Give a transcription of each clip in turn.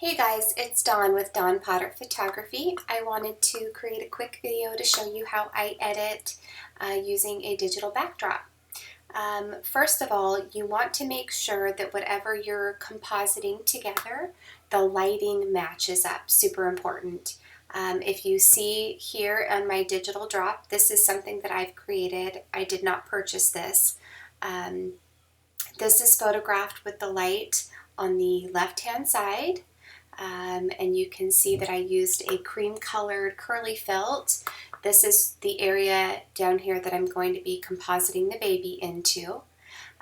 Hey guys, it's Dawn with Dawn Potter Photography. I wanted to create a quick video to show you how I edit using a digital backdrop. First of all, you want to make sure that whatever you're compositing together, the lighting matches up. Super important. If you see here on my digital drop, this is something that I've created. I did not purchase this. This is photographed with the light on the left-hand side. And you can see that I used a cream colored curly felt. This is the area down here that I'm going to be compositing the baby into.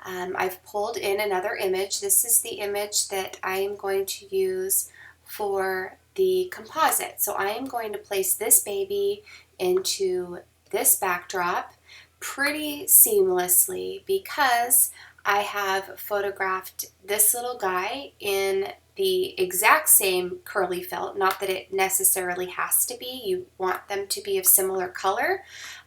I've pulled in another image. This is the image that I am going to use for the composite. So I am going to place this baby into this backdrop pretty seamlessly because I have photographed this little guy in the exact same curly felt. Not that it necessarily has to be, you want them to be of similar color,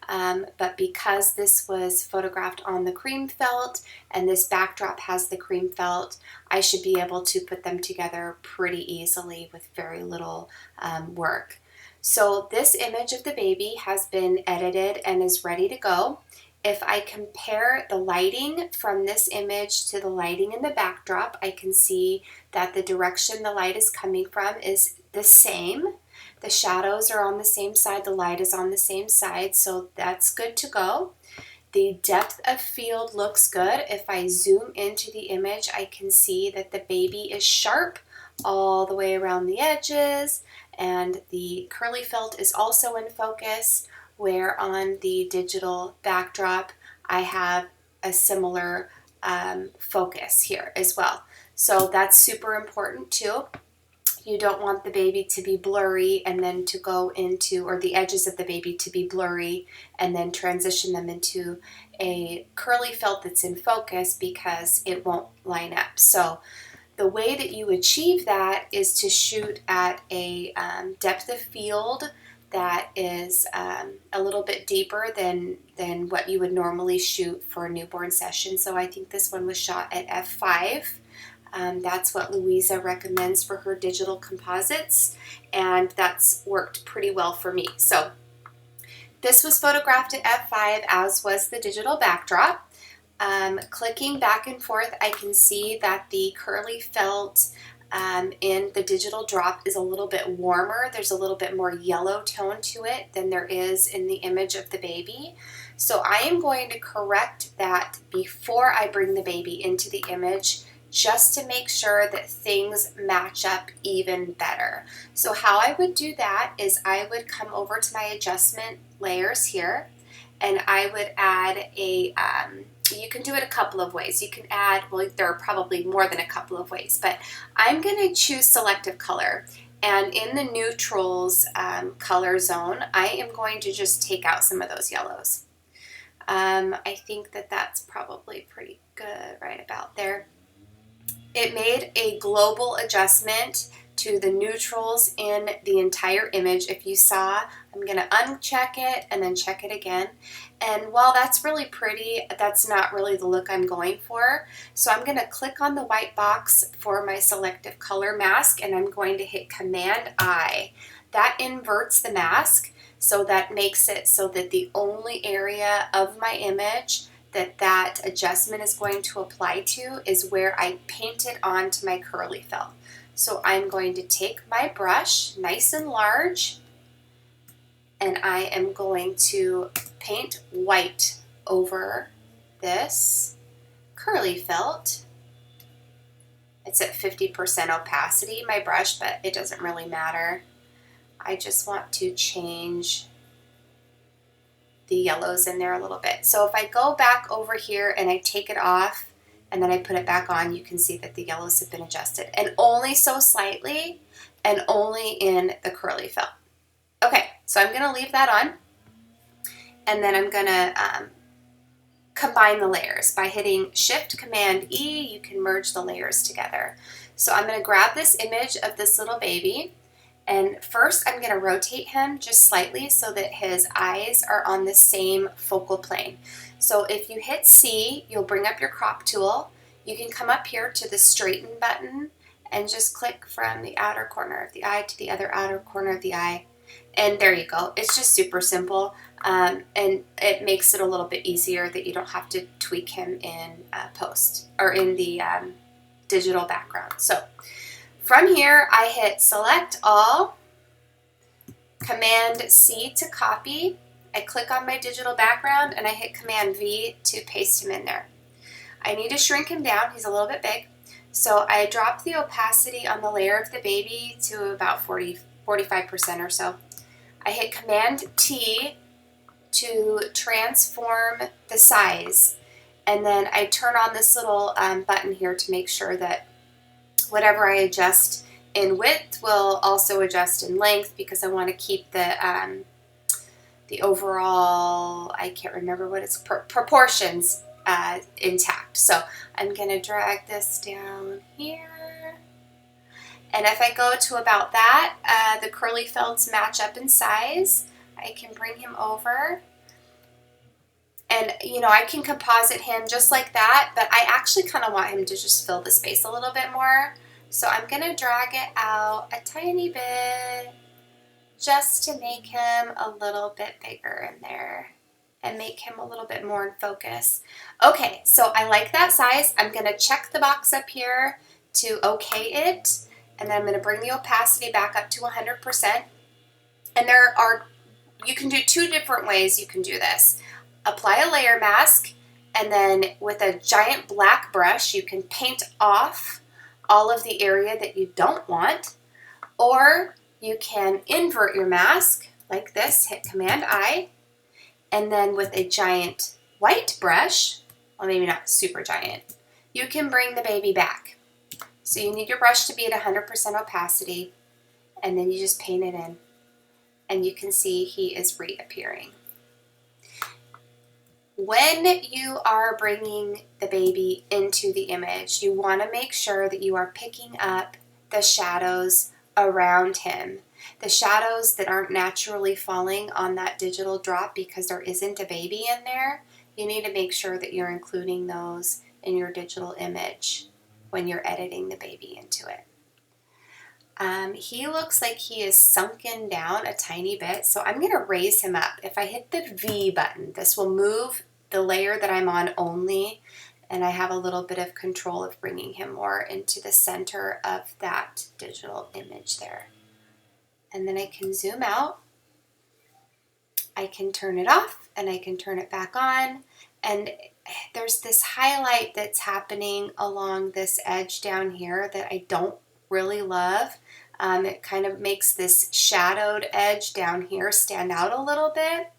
but because this was photographed on the cream felt and this backdrop has the cream felt, I should be able to put them together pretty easily with very little work. So this image of the baby has been edited and is ready to go. If I compare the lighting from this image to the lighting in the backdrop, I can see that the direction the light is coming from is the same. The shadows are on the same side, the light is on the same side, so that's good to go. The depth of field looks good. If I zoom into the image, I can see that the baby is sharp all the way around the edges, and the curly felt is also in focus, where on the digital backdrop I have a similar focus here as well. So that's super important too. You don't want the baby to be blurry and then to go into, or the edges of the baby to be blurry and then transition them into a curly felt that's in focus because it won't line up. So the way that you achieve that is to shoot at a depth of field that is a little bit deeper than what you would normally shoot for a newborn session. So I think this one was shot at f5. That's what Louisa recommends for her digital composites, and that's worked pretty well for me. So this was photographed at f5, as was the digital backdrop. Clicking back and forth, I can see that the curly felt in the digital drop is a little bit warmer. There's a little bit more yellow tone to it than there is in the image of the baby. So I am going to correct that before I bring the baby into the image, just to make sure that things match up even better. So how I would do that is I would come over to my adjustment layers here, and I would add a you can do it a couple of ways. You can add, well, there are probably more than a couple of ways, but I'm going to choose selective color. And in the neutrals color zone, I am going to just take out some of those yellows. I think that that's probably pretty good right about there. It made a global adjustment to the neutrals in the entire image. If you saw, I'm going to uncheck it and then check it again. And while that's really pretty, that's not really the look I'm going for. So I'm going to click on the white box for my selective color mask, and I'm going to hit Command I. That inverts the mask, so that makes it so that the only area of my image that adjustment is going to apply to is where I paint it onto my curly felt. So I'm going to take my brush, nice and large, and I am going to paint white over this curly felt. It's at 50% opacity, my brush, but it doesn't really matter. I just want to change the yellows in there a little bit. So if I go back over here and I take it off and then I put it back on, you can see that the yellows have been adjusted, and only so slightly, and only in the curly felt. Okay, so I'm going to leave that on, and then I'm going to combine the layers by hitting Shift Command E. You can merge the layers together. So I'm going to grab this image of this little baby, and first I'm going to rotate him just slightly so that his eyes are on the same focal plane. So if you hit C, you'll bring up your crop tool. You can come up here to the straighten button and just click from the outer corner of the eye to the other outer corner of the eye. And there you go. It's just super simple, and it makes it a little bit easier that you don't have to tweak him in post or in the digital background. So from here, I hit select all, Command C to copy. I click on my digital background and I hit Command V to paste him in there. I need to shrink him down. He's a little bit big. So I drop the opacity on the layer of the baby to about 45% or so. I hit Command T to transform the size. And then I turn on this little button here to make sure that whatever I adjust in width will also adjust in length, because I want to keep the overall, I can't remember what it's, proportions intact. So I'm going to drag this down here. And if I go to about that, the curly felts match up in size. I can bring him over. And, you know, I can composite him just like that, but I actually kind of want him to just fill the space a little bit more. So I'm going to drag it out a tiny bit just to make him a little bit bigger in there and make him a little bit more in focus. Okay, so I like that size. I'm going to check the box up here to okay it, and then I'm going to bring the opacity back up to 100%. And you can do two different ways you can do this. Apply a layer mask, and then with a giant black brush, you can paint off all of the area that you don't want, or you can invert your mask like this, hit Command I, and then with a giant white brush, well, maybe not super giant, you can bring the baby back. So you need your brush to be at 100% opacity, and then you just paint it in, and you can see he is reappearing. When you are bringing the baby into the image, you want to make sure that you are picking up the shadows around him. The shadows that aren't naturally falling on that digital drop because there isn't a baby in there, you need to make sure that you're including those in your digital image when you're editing the baby into it. He looks like he is sunken down a tiny bit, so I'm going to raise him up. If I hit the V button, this will move the layer that I'm on only, and I have a little bit of control of bringing him more into the center of that digital image there. And then I can zoom out, I can turn it off, and I can turn it back on, and there's this highlight that's happening along this edge down here that I don't really love. It kind of makes this shadowed edge down here stand out a little bit.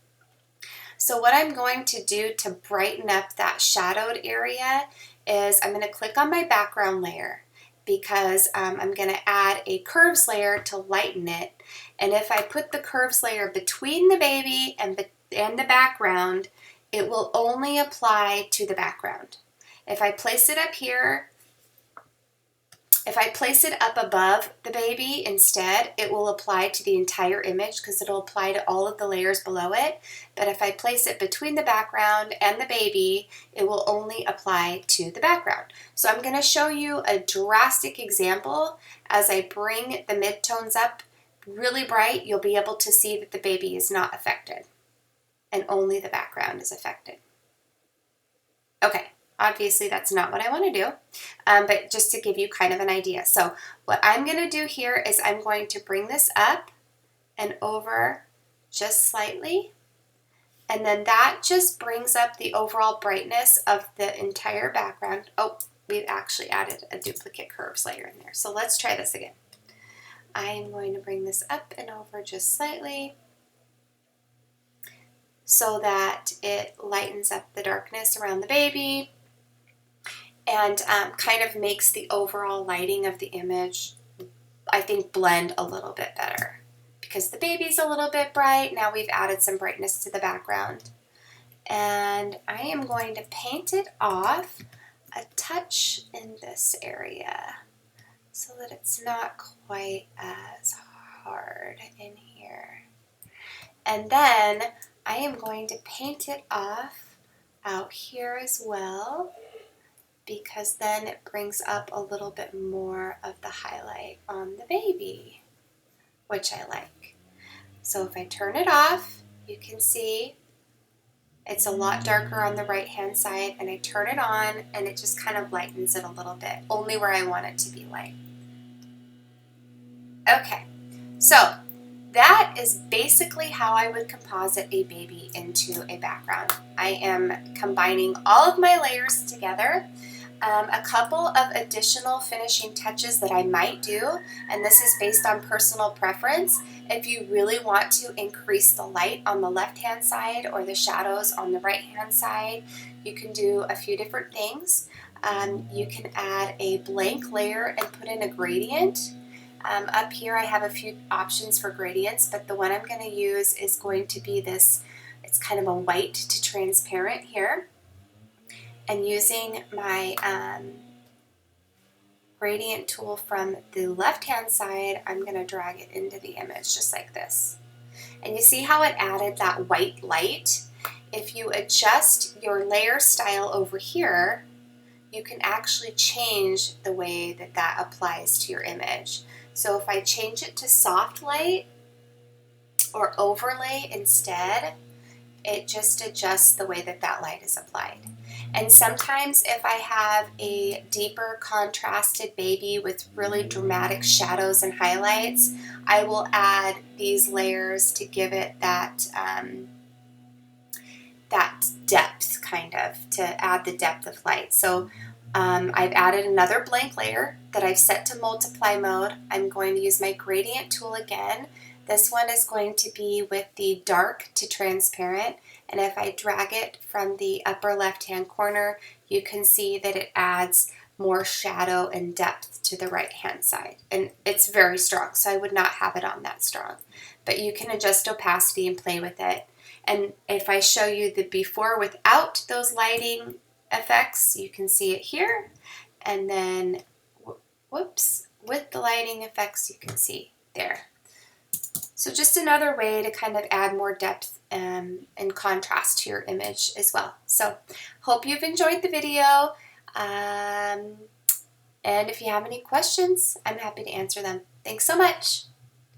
So what I'm going to do to brighten up that shadowed area is I'm going to click on my background layer, because I'm going to add a curves layer to lighten it. And if I put the curves layer between the baby and the background, it will only apply to the background. If I place it up here, if I place it up above the baby instead, it will apply to the entire image because it'll apply to all of the layers below it. But if I place it between the background and the baby, it will only apply to the background. So I'm going to show you a drastic example. As I bring the midtones up really bright, you'll be able to see that the baby is not affected and only the background is affected. Okay. Obviously, that's not what I want to do, but just to give you kind of an idea. So what I'm going to do here is I'm going to bring this up and over just slightly, and then that just brings up the overall brightness of the entire background. Oh, we've actually added a duplicate curves layer in there. So let's try this again. I'm going to bring this up and over just slightly so that it lightens up the darkness around the baby, and kind of makes the overall lighting of the image, I think, blend a little bit better. Because the baby's a little bit bright, now we've added some brightness to the background. And I am going to paint it off a touch in this area so that it's not quite as hard in here. And then I am going to paint it off out here as well. because then it brings up a little bit more of the highlight on the baby, which I like. So if I turn it off, you can see it's a lot darker on the right hand side, and I turn it on and it just kind of lightens it a little bit, only where I want it to be light. Okay, so that is basically how I would composite a baby into a background. I am combining all of my layers together. A couple of additional finishing touches that I might do, and this is based on personal preference. If you really want to increase the light on the left hand side or the shadows on the right hand side, you can do a few different things. You can add a blank layer and put in a gradient. Up here I have a few options for gradients, but the one I'm going to use is going to be this, it's kind of a white to transparent here. And using my gradient tool from the left hand side, I'm going to drag it into the image just like this. And you see how it added that white light? If you adjust your layer style over here, you can actually change the way that that applies to your image. So if I change it to soft light or overlay instead, it just adjusts the way that that light is applied. And sometimes if I have a deeper contrasted baby with really dramatic shadows and highlights, I will add these layers to give it that, that depth, kind of, to add the depth of light. So I've added another blank layer that I've set to multiply mode. I'm going to use my gradient tool again. This one is going to be with the dark to transparent, and if I drag it from the upper left hand corner, you can see that it adds more shadow and depth to the right hand side. And it's very strong, so I would not have it on that strong. But you can adjust opacity and play with it. And if I show you the before without those lighting effects, you can see it here. And then, whoops, with the lighting effects, you can see there. So just another way to kind of add more depth and contrast to your image as well. So hope you've enjoyed the video. And if you have any questions, I'm happy to answer them. Thanks so much.